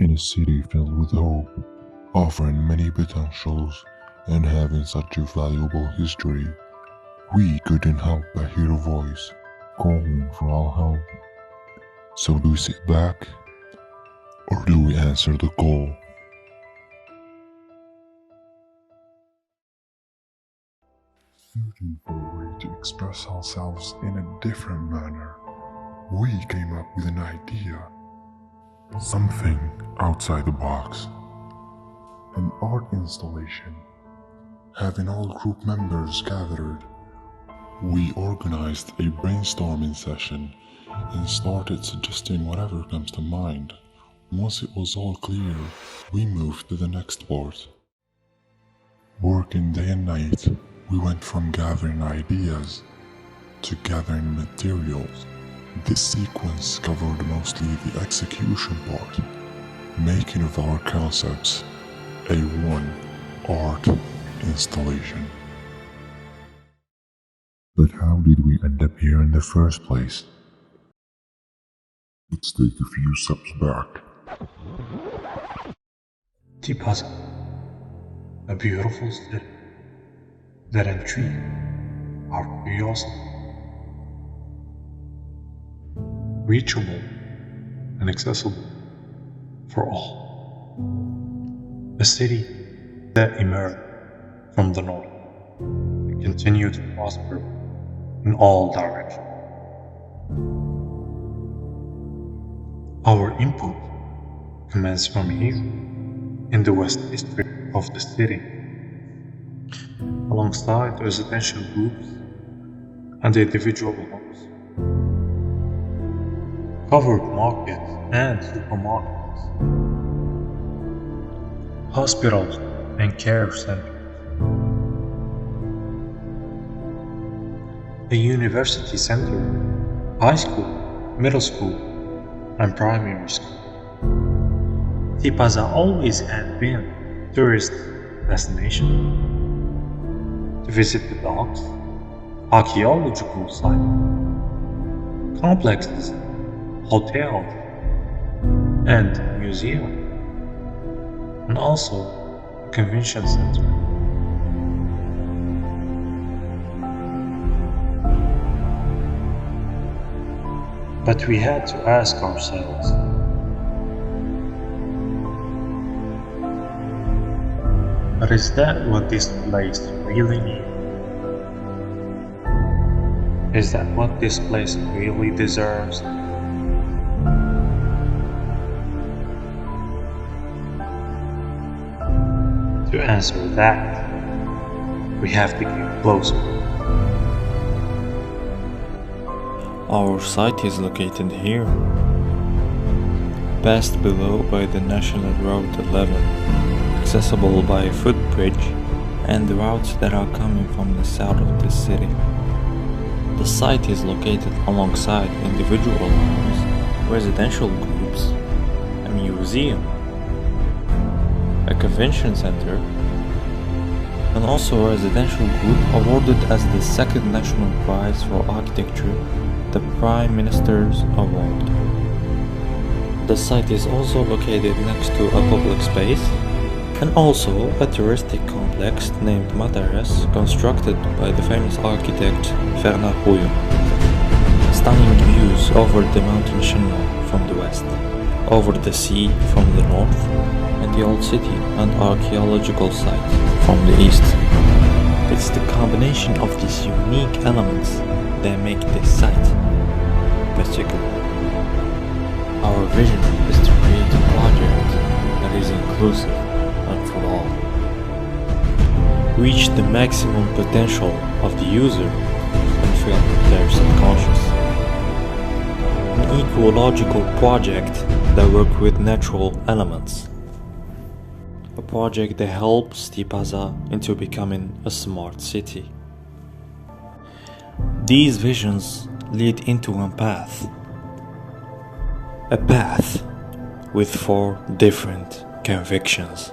in a city filled with hope, offering many potentials and having such a valuable history, we couldn't help but hear a voice calling for all help. So do we sit back, or do we answer the call? Searching for a way to express ourselves in a different manner, we came up with an idea. Something outside the box. An art installation. Having all group members gathered, we organized a brainstorming session and started suggesting whatever comes to mind. Once it was all clear, we moved to the next part. Working day and night, we went from gathering ideas to gathering materials. This sequence covered mostly the execution part, making of our concepts a one art installation. But how did we end up here in the first place? Let's take a few steps back. Tipasa, a beautiful city that intrigue our curiosity. Reachable and accessible for all. A city that emerged from the north and continued to prosper in all directions. Our input commenced from here in the west district of the city, alongside residential groups and individual homes, covered markets and supermarkets, hospitals and care centers, a university center, high school, middle school, and primary school. Tipasa always had been a tourist destination to visit the docks, archaeological sites, complexes, hotels, and museums, and also a convention center. But we had to ask ourselves, but is that what this place really needs? Is that what this place really deserves? To answer that, we have to get closer. Our site is located here, passed below by the National Road 11, accessible by a footbridge and the routes that are coming from the south of the city. The site is located alongside individual homes, residential groups, a museum, a convention center, and also a residential group awarded as the second National Prize for Architecture, the Prime Minister's Award. The site is also located next to a public space and also a touristic complex named Matares, constructed by the famous architect Fernand Pouillon. Stunning views over the mountain chain from the west, over the sea from the north, and the old city and archaeological site from the east. It's the combination of these unique elements that make this site particular. Our vision is to create a project that is inclusive and for all. Reach the maximum potential of the user and fill their subconscious. An ecological project that works with natural elements. A project that helps Tipasa into becoming a smart city. These visions lead into a path with 4 different convictions.